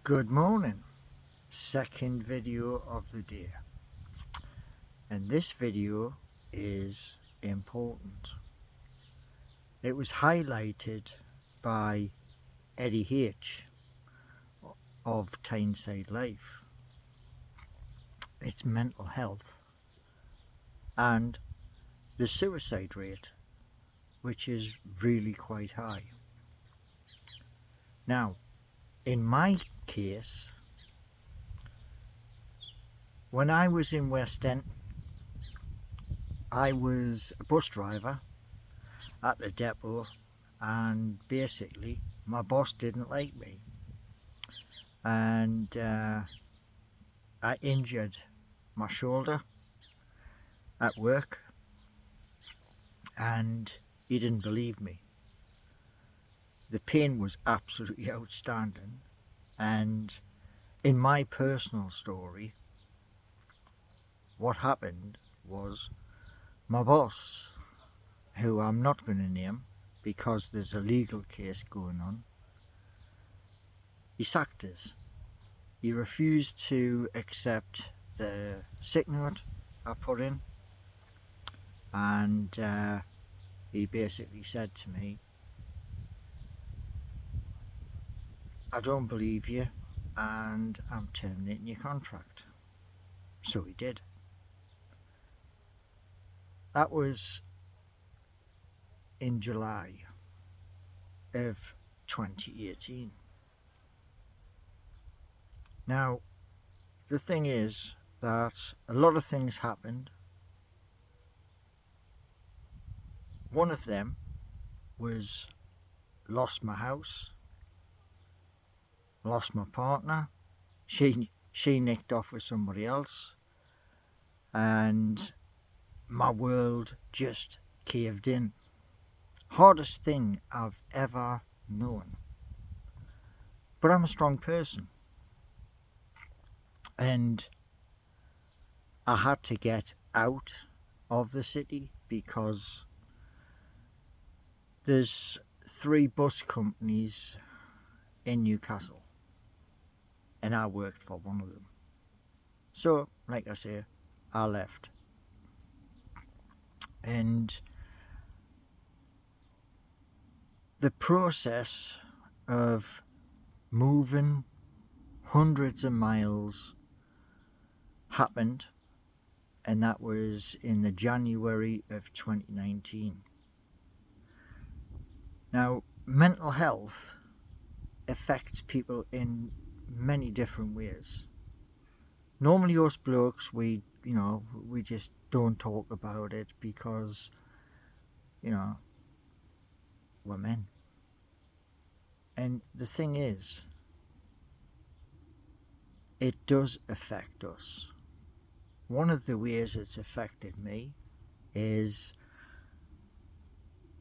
Good morning, second video of the day, and this video is important. It was highlighted by Eddie H of Tyneside Life. It's mental health and the suicide rate, which is really quite high. Now, in my case, when I was in West End, I was a bus driver at the depot, and basically my boss didn't like me, and I injured my shoulder at work, and he didn't believe me. The pain was absolutely outstanding, and in my personal story, what happened was my boss, who I'm not going to name because there's a legal case going on, he sacked us. He refused to accept the sick note I put in, and he basically said to me, I don't believe you and I'm terminating your contract. So he did. That was in July of 2018. Now, the thing is that a lot of things happened. One of them was lost my house, lost my partner. She nicked off with somebody else, and my world just caved in. Hardest thing I've ever known. But I'm a strong person, and I had to get out of the city because there's 3 bus companies in Newcastle, and I worked for one of them. So, like I say, I left. And the process of moving hundreds of miles happened, and that was in the January of 2019. Now, mental health affects people in many different ways. Normally us blokes, we just don't talk about it because, we're men. And the thing is, it does affect us. One of the ways it's affected me is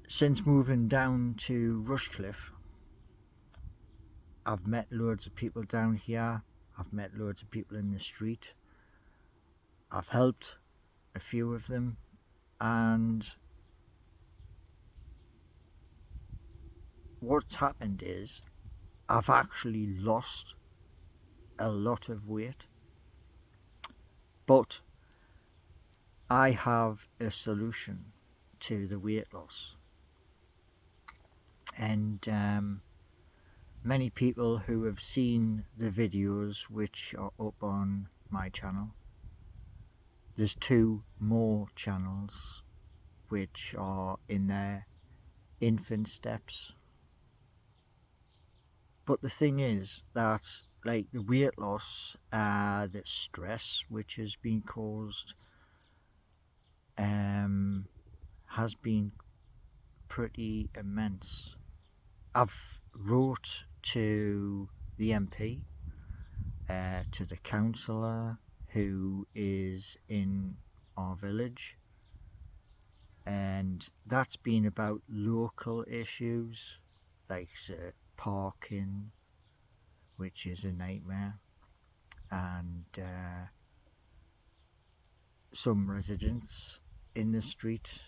since moving down to Rushcliffe, I've met loads of people down here. I've met loads of people in the street. I've helped a few of them, and what's happened is I've actually lost a lot of weight, but I have a solution to the weight loss. And many people who have seen the videos which are up on my channel, there's 2 more channels which are in their infant steps. But the thing is that, like, the weight loss, the stress which has been caused, has been pretty immense. I've wrote to the MP, to the councillor who is in our village, and that's been about local issues like parking, which is a nightmare, and some residents in the street.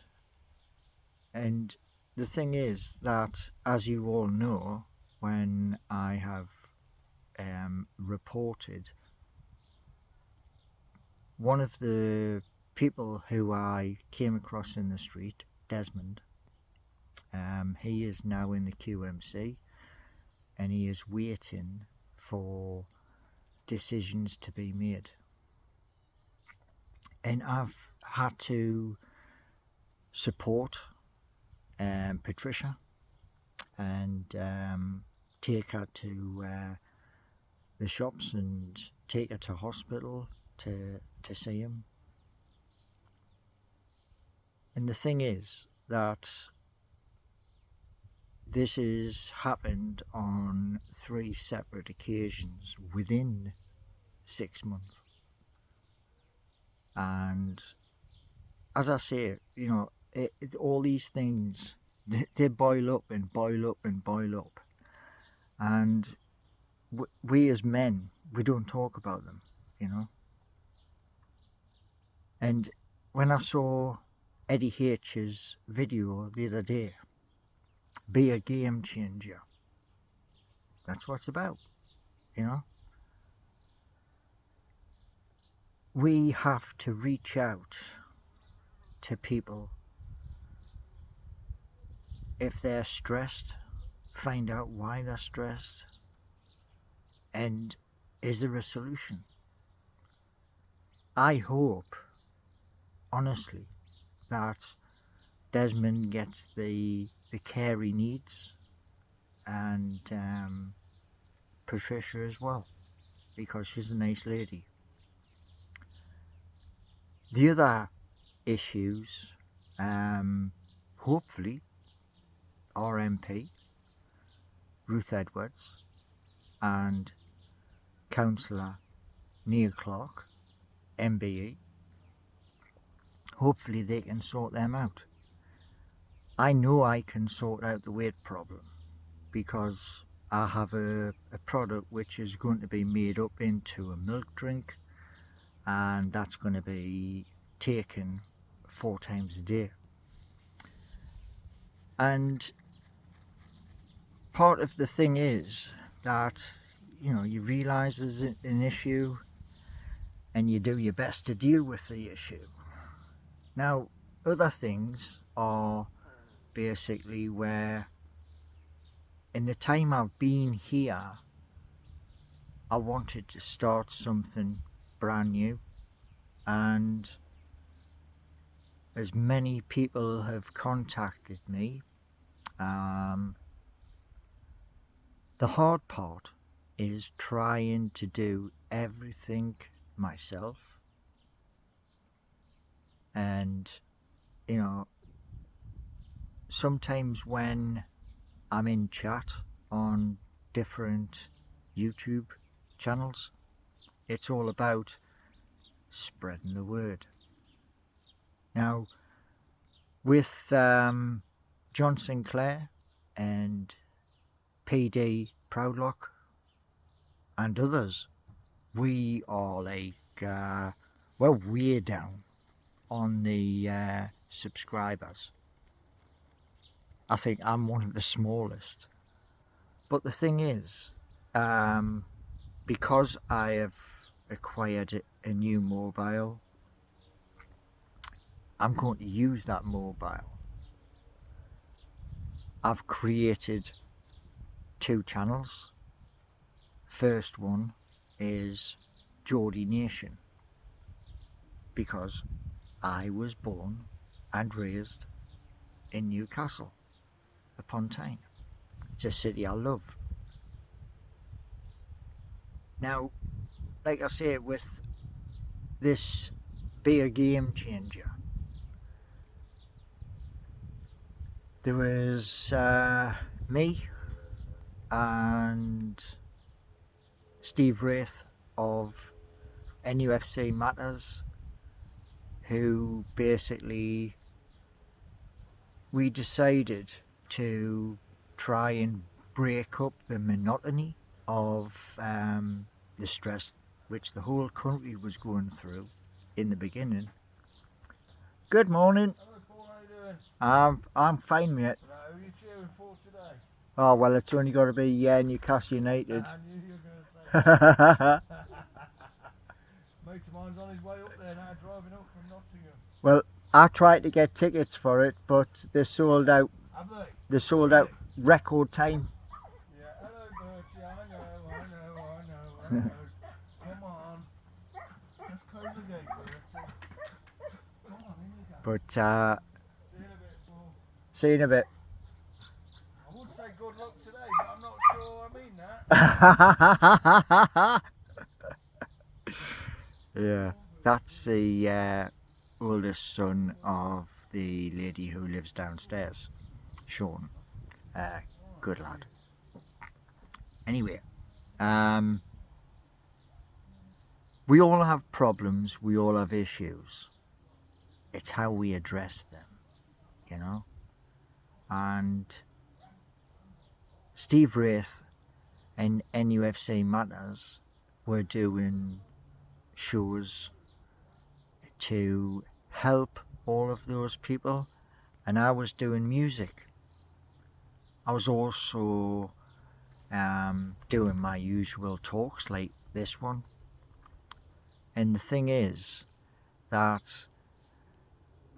And the thing is that, as you all know, when I have reported one of the people who I came across in the street, Desmond. He is now in the QMC, and he is waiting for decisions to be made. And I've had to support Patricia and take her to the shops and take her to hospital to see him. And the thing is that this has happened on 3 separate occasions within 6 months. And as I say, you know, all these things, they boil up and boil up and boil up. And we as men, we don't talk about them, you know. And when I saw Eddie H's video the other day, Be a Game Changer, that's what it's about, you know. We have to reach out to people. If they're stressed, find out why they're stressed, and is there a solution? I hope, honestly, that Desmond gets the care he needs, and Patricia as well, because she's a nice lady. The other issues, hopefully, RMP, Ruth Edwards, and Councillor Neil Clark, MBE, hopefully they can sort them out. I know I can sort out the weight problem because I have a product which is going to be made up into a milk drink, and that's going to be taken 4 times a day. And part of the thing is that, you know, you realise there's an issue and you do your best to deal with the issue. Now, other things are basically where in the time I've been here, I wanted to start something brand new, and as many people have contacted me, the hard part is trying to do everything myself. And, you know, sometimes when I'm in chat on different YouTube channels, it's all about spreading the word. Now, with John Sinclair and PD Proudlock and others, we are like, well, we're down on the subscribers. I think I'm one of the smallest. But the thing is, because I have acquired a new mobile, I'm going to use that mobile. I've created 2 channels. First one is Geordie Nation, because I was born and raised in Newcastle upon Tyne. It's a city I love. Now, like I say, with this Be a Game Changer, there was me and Steve Wraith of NUFC Matters, who basically, we decided to try and break up the monotony of the stress which the whole country was going through in the beginning. Good morning. Hello Paul, how you doing? I'm fine, mate. Right, who are you cheering for today? Oh well, it's only got to be Newcastle United. I knew you were going to say Mate of mine's on his way up there now, driving up from Nottingham. Well, I tried to get tickets for it, but they're sold out. Have they? They're sold out record time. Yeah, hello Bertie, I know. Come on. Let's close the gate, Bertie. Come on, in you go. But See you in a bit, Paul. see you in a bit. I would say good luck today, but I'm not sure I mean that. Yeah, that's the oldest son of the lady who lives downstairs, Sean. Good lad. Anyway, we all have problems, we all have issues. It's how we address them, you know. And Steve Wraith and NUFC Matters were doing shows to help all of those people, and I was doing music. I was also doing my usual talks like this one. And the thing is that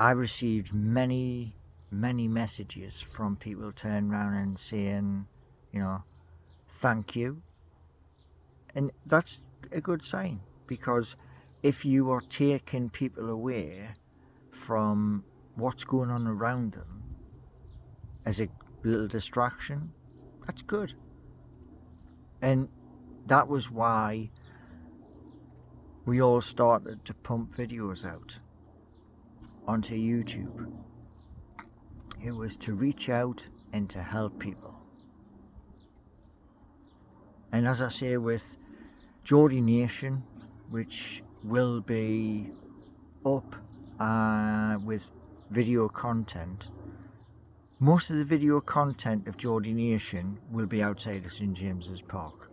I received many messages from people turning around and saying, you know, thank you. And that's a good sign, because if you are taking people away from what's going on around them as a little distraction, that's good. And that was why we all started to pump videos out onto YouTube. It was to reach out and to help people. And as I say, with Geordie Nation, which will be up with video content, most of the video content of Geordie Nation will be outside of St James's Park,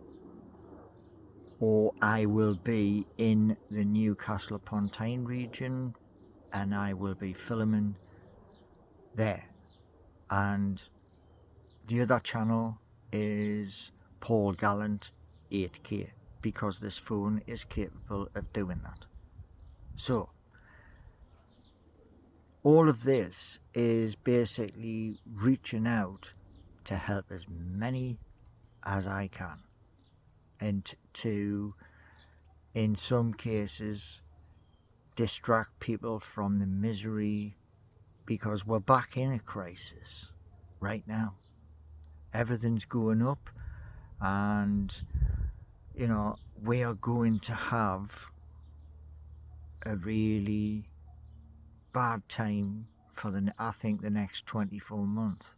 or I will be in the Newcastle upon Tyne region, and I will be filming there. And the other channel is Paul Gallant 8K, because this phone is capable of doing that. So all of this is basically reaching out to help as many as I can, and to, in some cases, distract people from the misery, because we're back in a crisis right now. Everything's going up, and you know, we are going to have a really bad time for I think the next 24 months.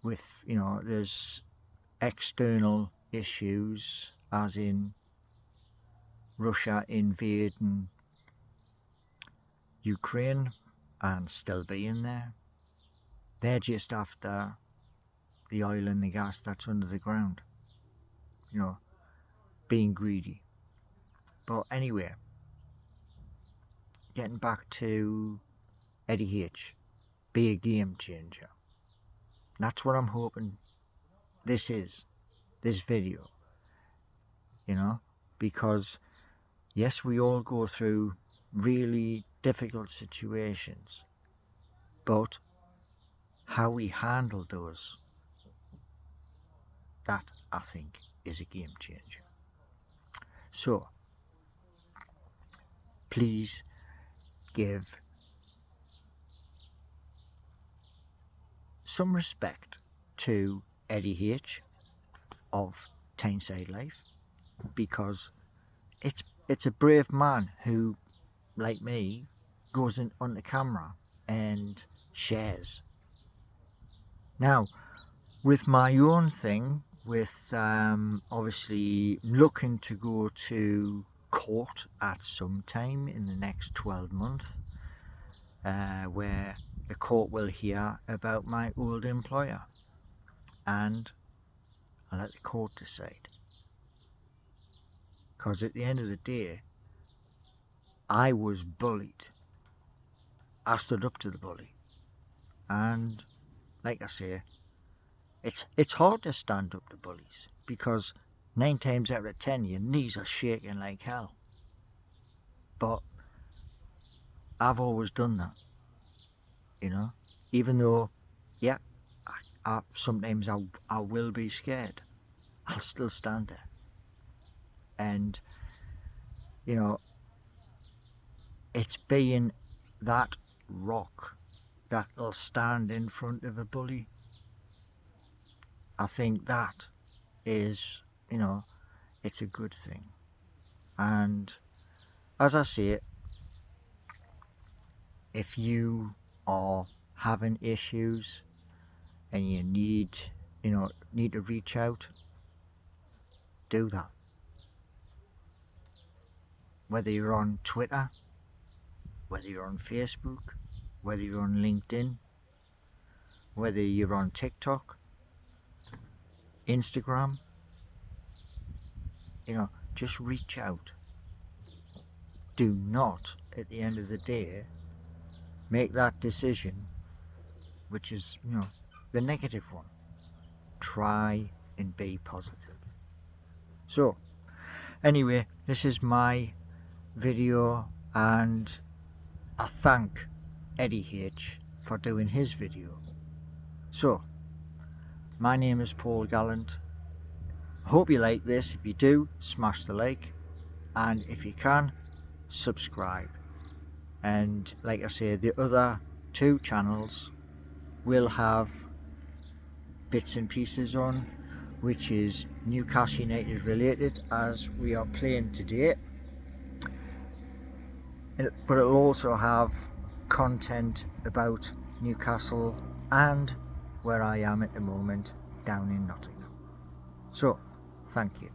With, you know, there's external issues, as in Russia invading Ukraine and still being there. They're just after the oil and the gas that's under the ground, you know, being greedy. But anyway, getting back to Eddie H, be a game changer. That's what I'm hoping this video, you know, because yes, we all go through really difficult situations, but how we handle those, that I think is a game changer. So please give some respect to Eddie H of Tyneside Life, because it's a brave man who, like me, goes on the camera and shares. Now, with my own thing, with obviously looking to go to court at some time in the next 12 months, where the court will hear about my old employer, and I'll let the court decide. Because at the end of the day, I was bullied. I stood up to the bully, and like I say, it's hard to stand up to bullies, because 9 times out of 10 your knees are shaking like hell. But I've always done that, you know, even though, yeah, sometimes I will be scared, I'll still stand there. And, you know, it's being that rock that'll stand in front of a bully. I think that is, you know, it's a good thing. And as I say, if you are having issues and you need to reach out, do that. Whether you're on Twitter, whether you're on Facebook, whether you're on LinkedIn, whether you're on TikTok, Instagram, you know, just reach out. Do not, at the end of the day, make that decision, which is, you know, the negative one. Try and be positive. So, anyway, this is my video, and I thank Eddie H for doing his video. So, my name is Paul Gallant. I hope you like this. If you do, smash the like, and if you can, subscribe. And like I say, the other 2 channels will have bits and pieces on, which is Newcastle United related, as we are playing today, but it'll also have content about Newcastle and where I am at the moment, down in Nottingham. So, thank you.